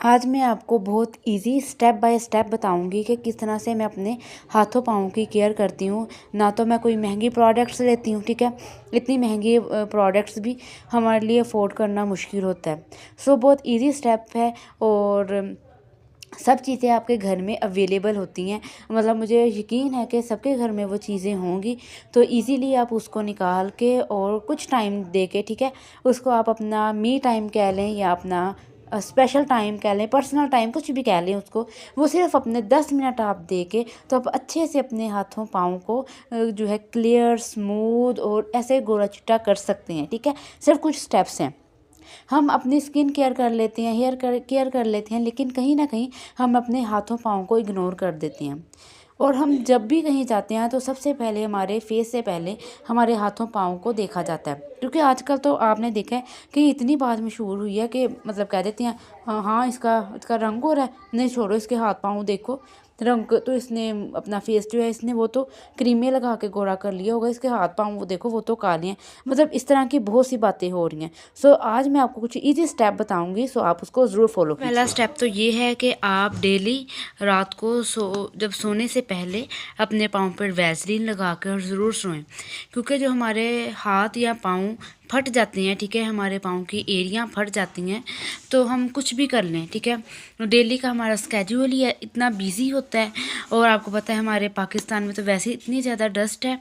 आज मैं आपको बहुत इजी स्टेप बाय स्टेप बताऊंगी कि किस तरह से मैं अपने हाथों पाँव की केयर करती हूँ। ना तो मैं कोई महंगी प्रोडक्ट्स लेती हूँ, ठीक है। इतनी महंगी प्रोडक्ट्स भी हमारे लिए अफोर्ड करना मुश्किल होता है। बहुत इजी स्टेप है और सब चीज़ें आपके घर में अवेलेबल होती हैं। मतलब मुझे यकीन है कि सबके घर में वो चीज़ें होंगी, तो इजीली आप उसको निकाल के और कुछ टाइम दे के, ठीक है, उसको आप अपना मी टाइम कह लें या अपना स्पेशल टाइम कह लें, पर्सनल टाइम, कुछ भी कह लें उसको। वो सिर्फ अपने 10 मिनट आप दे के तो आप अच्छे से अपने हाथों पाँव को जो है क्लियर, स्मूथ और ऐसे गोरा चिट्टा कर सकते हैं, ठीक है। सिर्फ कुछ स्टेप्स हैं। हम अपनी स्किन केयर कर लेते हैं, केयर कर लेते हैं, लेकिन कहीं ना कहीं हम अपने हाथों पाँव को इग्नोर कर देते हैं। और हम जब भी कहीं जाते हैं तो सबसे पहले हमारे फेस से पहले हमारे हाथों पाँव को देखा जाता है। क्योंकि आजकल तो आपने देखा है कि इतनी बात मशहूर हुई है कि मतलब कह देते हैं हाँ इसका इसका रंग हो रहा है, नहीं छोड़ो इसके हाथ पाँव देखो, रंग तो इसने अपना फेस जो है इसने वो तो क्रीमें लगा के गोरा कर लिया होगा, इसके हाथ पाँव वो देखो वो तो काले हैं। मतलब इस तरह की बहुत सी बातें हो रही हैं। आज मैं आपको कुछ इजी स्टेप बताऊंगी, आप उसको ज़रूर फॉलो कीजिए। पहला स्टेप तो ये है कि आप डेली रात को जब सोने से पहले अपने पाँव पर वैसलीन लगा कर ज़रूर सोएं। क्योंकि जो हमारे हाथ या पाँव फट जाते हैं, ठीक है, हमारे पाँव की एड़ियाँ फट जाती हैं, तो हम कुछ भी कर लें, ठीक है, डेली का हमारा स्केड्यूल ही इतना बिजी होता है। और आपको पता है हमारे पाकिस्तान में तो वैसे इतनी ज़्यादा डस्ट है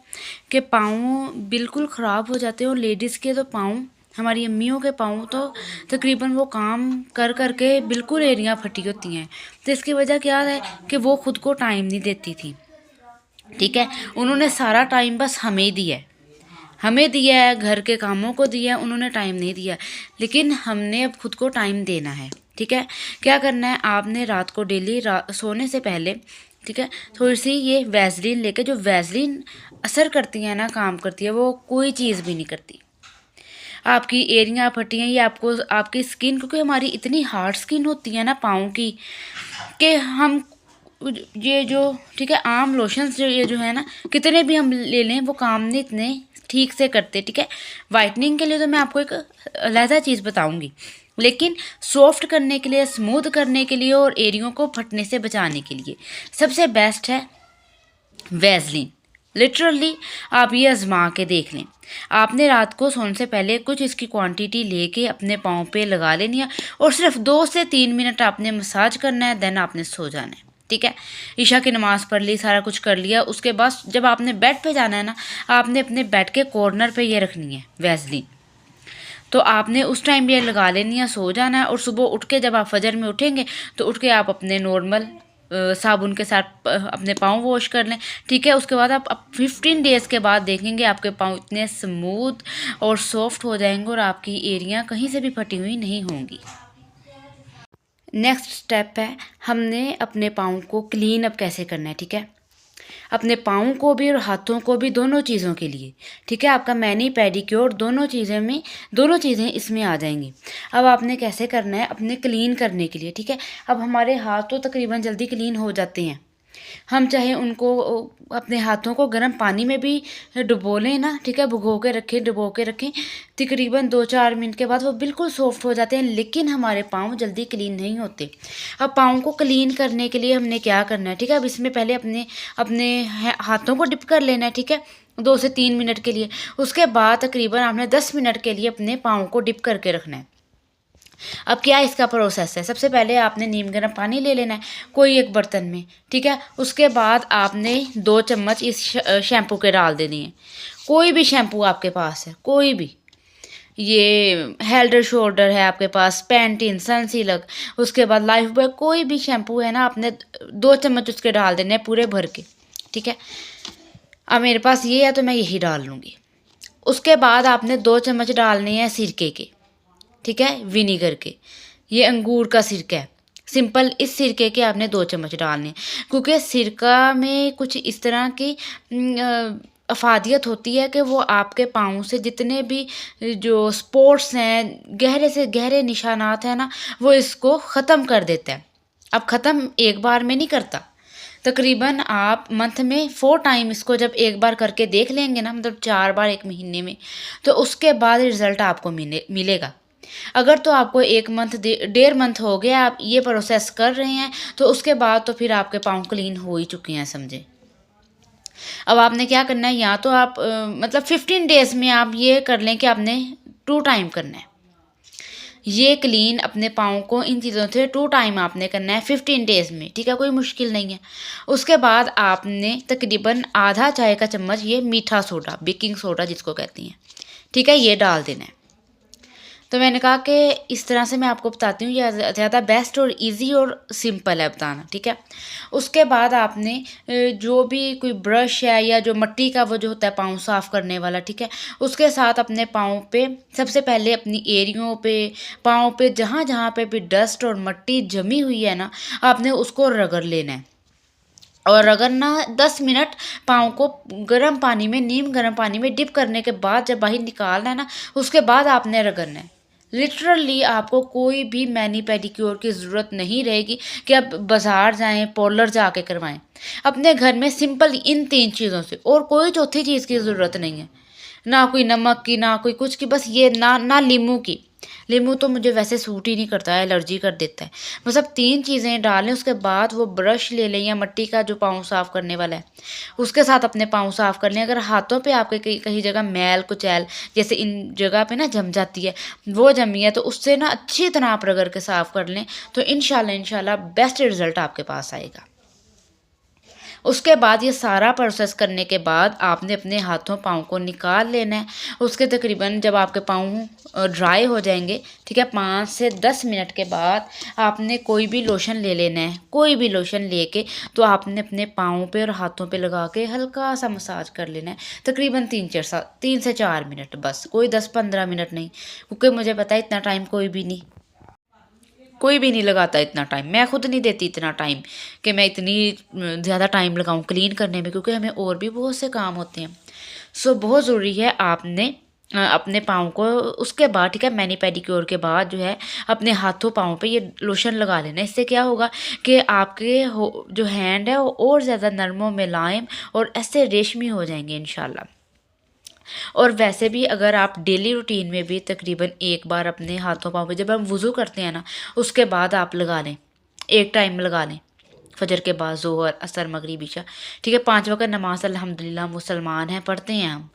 कि पाँव बिल्कुल ख़राब हो जाते हैं। और लेडीज़ के तो पाँव, हमारी अम्मियों के पाँव तो तकरीबन वो काम कर कर के बिल्कुल एड़ियाँ फटी होती हैं। तो इसकी वजह क्या है कि वो खुद को टाइम नहीं देती थी, ठीक है। उन्होंने सारा टाइम बस हमें दिया है, हमें दिया है, घर के कामों को दिया है, उन्होंने टाइम नहीं दिया। लेकिन हमने अब खुद को टाइम देना है, ठीक है। क्या करना है, आपने रात को डेली सोने से पहले, ठीक है, थोड़ी सी ये वैसलीन लेके, जो वैसलीन असर करती है ना, काम करती है, वो कोई चीज़ भी नहीं करती। आपकी एड़ियाँ फटी हैं, ये आपको आपकी स्किन, क्योंकि हमारी इतनी हार्ड स्किन होती है ना पाँव की, कि हम ये जो, ठीक है, आम लोशंस जो ये जो है ना, कितने भी हम ले लें वो काम नहीं इतने ठीक से करते, ठीक है। वाइटनिंग के लिए तो मैं आपको एक अलहदा चीज़ बताऊंगी, लेकिन सॉफ्ट करने के लिए, स्मूथ करने के लिए और एरियों को फटने से बचाने के लिए सबसे बेस्ट है वैसलीन। लिटरली आप ये आजमा के देख लें। आपने रात को सोने से पहले कुछ इसकी क्वांटिटी लेके अपने पाँव पे लगा लेनी है और सिर्फ 2 से 3 मिनट आपने मसाज करना है, देन आपने सो जाना है, ठीक है। ईशा की नमाज़ पढ़ ली, सारा कुछ कर लिया, उसके बाद जब आपने बेड पे जाना है ना, आपने अपने बेड के कॉर्नर पे ये रखनी है वैसलीन। तो आपने उस टाइम ये लगा लेनी है, सो जाना है। और सुबह उठ के जब आप फजर में उठेंगे तो उठ के आप अपने नॉर्मल साबुन के साथ अपने पाँव वॉश कर लें, ठीक है। उसके बाद आप 15 डेज़ के बाद देखेंगे आपके पाँव इतने स्मूथ और सॉफ्ट हो जाएंगे और आपकी एड़ियाँ कहीं से भी फटी हुई नहीं होंगी। नेक्स्ट स्टेप है, हमने अपने पाँव को क्लीन अप कैसे करना है, ठीक है। अपने पाँव को भी और हाथों को भी, दोनों चीज़ों के लिए, ठीक है। आपका मैनी पेडिक्योर दोनों चीज़ें इसमें आ जाएंगी। अब आपने कैसे करना है अपने क्लीन करने के लिए, ठीक है। अब हमारे हाथ तो तकरीबन जल्दी क्लीन हो जाते हैं। हम चाहे उनको अपने हाथों को गर्म पानी में भी डुबो लें ना, ठीक है, डुबो के रखें, तकरीबन 2-4 मिनट के बाद वो बिल्कुल सॉफ्ट हो जाते हैं। लेकिन हमारे पाँव जल्दी क्लीन नहीं होते। अब पाँव को क्लीन करने के लिए हमने क्या करना है, ठीक है। अब इसमें पहले अपने अपने हाथों को डिप कर लेना है, ठीक है, 2 से 3 मिनट के लिए। उसके बाद तकरीबन आपने 10 मिनट के लिए अपने पाँव को डिप करके रखना है। अब क्या इसका प्रोसेस है, सबसे पहले आपने नीम गर्म पानी ले लेना है कोई एक बर्तन में, ठीक है। उसके बाद आपने 2 चम्मच इस शैम्पू के डाल देनी है। कोई भी शैम्पू आपके पास है, कोई भी, ये हेल्ड शोल्डर है आपके पास, पैंटीन, सनसिल्क, उसके बाद लाइफ बॉय, कोई भी शैम्पू है ना, आपने 2 चम्मच उसके डाल देने हैं पूरे भर के, ठीक है। अब मेरे पास ये है तो मैं यही डाल लूँगी। उसके बाद आपने 2 चम्मच डालने हैं सिरके के, ठीक है, विनीगर के। ये अंगूर का सिरका है, सिंपल इस सिरके के आपने 2 चम्मच डालने हैं। क्योंकि सिरका में कुछ इस तरह की अफादियत होती है कि वो आपके पाँव से जितने भी जो स्पॉट्स हैं, गहरे से गहरे निशानात हैं ना, वो इसको ख़त्म कर देता है। अब ख़त्म एक बार में नहीं करता, तकरीबन आप मंथ में 4 टाइम इसको जब एक बार करके देख लेंगे ना, मतलब 4 बार एक महीने में, तो उसके बाद रिज़ल्ट आपको मिलेगा। अगर तो आपको 1 मंथ 1.5 मंथ हो गया आप ये प्रोसेस कर रहे हैं, तो उसके बाद तो फिर आपके पाँव क्लीन हो ही चुके हैं समझे। अब आपने क्या करना है, या तो आप मतलब 15 डेज़ में आप ये कर लें कि आपने 2 टाइम करना है। ये क्लीन अपने पाँव को इन चीज़ों से 2 टाइम आपने करना है 15 डेज़ में, ठीक है, कोई मुश्किल नहीं है। उसके बाद आपने तकरीबन आधा चाय का चम्मच ये मीठा सोडा, बेकिंग सोडा जिसको कहते हैं, ठीक है, ये डाल देना है। तो मैंने कहा कि इस तरह से मैं आपको बताती हूँ, ये ज़्यादा बेस्ट और इजी और सिंपल है बताना, ठीक है। उसके बाद आपने जो भी कोई ब्रश है या जो मिट्टी का वो जो होता है पाँव साफ़ करने वाला, ठीक है, उसके साथ अपने पाँव पे सबसे पहले अपनी एड़ियों पे, पाँव पे जहाँ जहाँ पे भी डस्ट और मिट्टी जमी हुई है ना, आपने उसको रगड़ लेना है। और रगड़ना 10 मिनट पाँव को गर्म पानी में, नीम गर्म पानी में डिप करने के बाद जब बाहर निकालना है ना, उसके बाद आपने रगड़ना है। लिटरली आपको कोई भी मैनी पेडिक्योर की ज़रूरत नहीं रहेगी कि आप बाज़ार जाएं, पार्लर जाके करवाएं। अपने घर में सिंपल इन 3 चीज़ों से, और कोई चौथी चीज़ की ज़रूरत नहीं है, ना कोई नमक की, ना कोई कुछ की, बस ये ना नींबू की। नींबू तो मुझे वैसे सूट ही नहीं करता है, एलर्जी कर देता है। बस अब 3 चीज़ें डालें, उसके बाद वो ब्रश ले लें या मिट्टी का जो पाँव साफ़ करने वाला है, उसके साथ अपने पाँव साफ़ कर लें। अगर हाथों पे आपके कहीं कहीं जगह मैल कुचैल जैसे इन जगह पे ना जम जाती है, वो जमी है, तो उससे ना अच्छी तरह आप रगड़ के साफ़ कर लें, तो इंशाल्लाह बेस्ट रिज़ल्ट आपके पास आएगा। उसके बाद ये सारा प्रोसेस करने के बाद आपने अपने हाथों पाँव को निकाल लेना है। उसके तकरीबन जब आपके पाँव ड्राई हो जाएंगे, ठीक है, 5 से 10 मिनट के बाद आपने कोई भी लोशन ले लेना है। कोई भी लोशन लेके तो आपने अपने पाँव पे और हाथों पे लगा के हल्का सा मसाज कर लेना है, तकरीबन 3 से 4 मिनट, बस कोई 10-15 मिनट नहीं, क्योंकि मुझे पता है इतना टाइम कोई भी नहीं लगाता इतना टाइम। मैं खुद नहीं देती इतना टाइम कि मैं इतनी ज़्यादा टाइम लगाऊं क्लीन करने में, क्योंकि हमें और भी बहुत से काम होते हैं। सो बहुत ज़रूरी है आपने अपने पाँव को उसके बाद, ठीक है, मैनी पेडिक्योर के बाद जो है अपने हाथों पाँव पे ये लोशन लगा लेना। इससे क्या होगा कि आपके जो हैंड है वो और ज़्यादा नरम व मुलायम और ऐसे रेशमी हो जाएंगे इंशाल्लाह। और वैसे भी अगर आप डेली रूटीन में भी तकरीबन 1 बार अपने हाथों पाँव पे, जब हम वज़ू करते हैं ना, उसके बाद आप लगा लें, 1 टाइम लगा लें, फजर के बाद, ज़ोहर, असर, मगरिब, इशा, ठीक है, 5 वक़्त नमाज अल्हम्दुलिल्लाह मुसलमान हैं, पढ़ते हैं हम,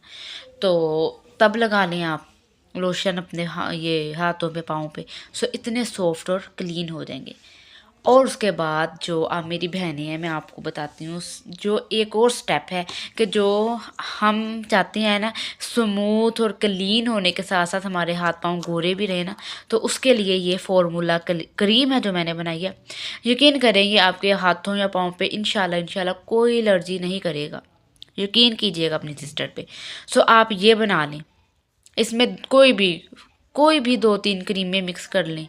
तो तब लगा लें आप लोशन अपने ये हाथों पे, पाँव पे। सो इतने सॉफ्ट और क्लीन हो जाएंगे। और उसके बाद जो आप मेरी बहनें हैं, मैं आपको बताती हूँ जो एक और स्टेप है कि जो हम चाहते हैं ना स्मूथ और क्लीन होने के साथ साथ हमारे हाथ पांव गोरे भी रहे ना, तो उसके लिए ये फार्मूला क्रीम है जो मैंने बनाई है। यकीन करें ये आपके हाथों या पाँव पे इंशाल्लाह कोई एलर्जी नहीं करेगा, यकीन कीजिएगा अपनी सिस्टर पे। सो आप ये बना लें, इसमें कोई भी 2-3 क्रीमें मिक्स कर लें,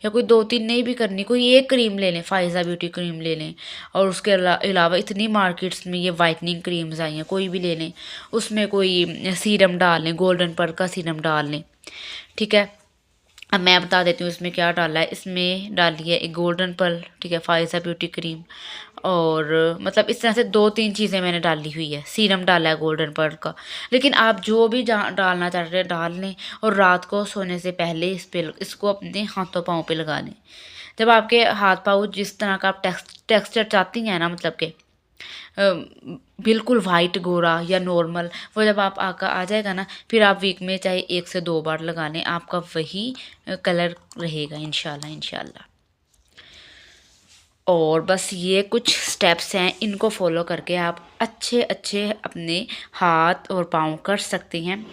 या कोई 2-3 नहीं भी करनी, कोई एक क्रीम ले लें, फ़ायज़ा ब्यूटी क्रीम ले लें। और उसके अलावा इतनी मार्केट्स में ये वाइटनिंग क्रीम्स आई हैं, कोई भी ले लें, उसमें कोई सीरम डाल लें, गोल्डन पर्ल का सीरम डाल लें, ठीक है। अब मैं बता देती हूँ इसमें क्या डाला है। इसमें डाली है एक गोल्डन पर्ल, ठीक है, फ़ायज़ा ब्यूटी क्रीम, और मतलब इस तरह से 2-3 चीज़ें मैंने डाली हुई है, सीरम डाला है गोल्डन पर्ल का। लेकिन आप जो भी डालना चाह रहे हैं डाल लें, और रात को सोने से पहले इसको अपने हाथों पाँव पे लगा लें। जब आपके हाथ पाँव जिस तरह का आप टेक्सचर चाहती हैं ना, मतलब कि बिल्कुल वाइट गोरा या नॉर्मल, वो जब आप आ जाएगा ना, फिर आप वीक में चाहे 1 से 2 बार लगा लें, आपका वही कलर रहेगा इंशाल्लाह। और बस ये कुछ स्टेप्स हैं, इनको फॉलो करके आप अच्छे अच्छे अपने हाथ और पाँव कर सकते हैं।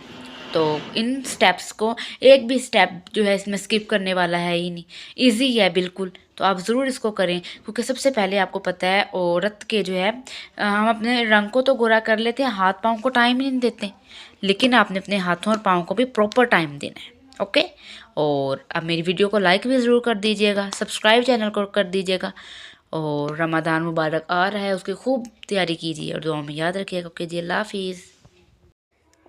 तो इन स्टेप्स को एक भी स्टेप जो है इसमें स्किप करने वाला है ही नहीं, इजी है बिल्कुल। तो आप ज़रूर इसको करें, क्योंकि सबसे पहले आपको पता है औरत के जो है हम अपने रंग को तो गोरा कर लेते हैं, हाथ पाँव को टाइम ही नहीं देते, लेकिन आपने अपने हाथों और पाँव को भी प्रॉपर टाइम देना है। ओके, और अब मेरी वीडियो को लाइक भी ज़रूर कर दीजिएगा, सब्सक्राइब चैनल को कर दीजिएगा, और रमज़ान मुबारक आ रहा है, उसकी खूब तैयारी कीजिए और दुआ में याद रखिएगा। ओके जी, अल्लाह हाफिज़।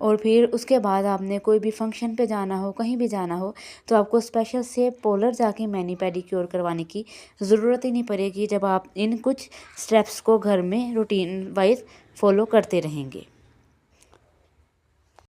और फिर उसके बाद आपने कोई भी फंक्शन पे जाना हो, कहीं भी जाना हो, तो आपको स्पेशल से पार्लर जाके मैनी पेडिक्योर करवाने की ज़रूरत ही नहीं पड़ेगी, जब आप इन कुछ स्टेप्स को घर में रूटीन वाइज फॉलो करते रहेंगे।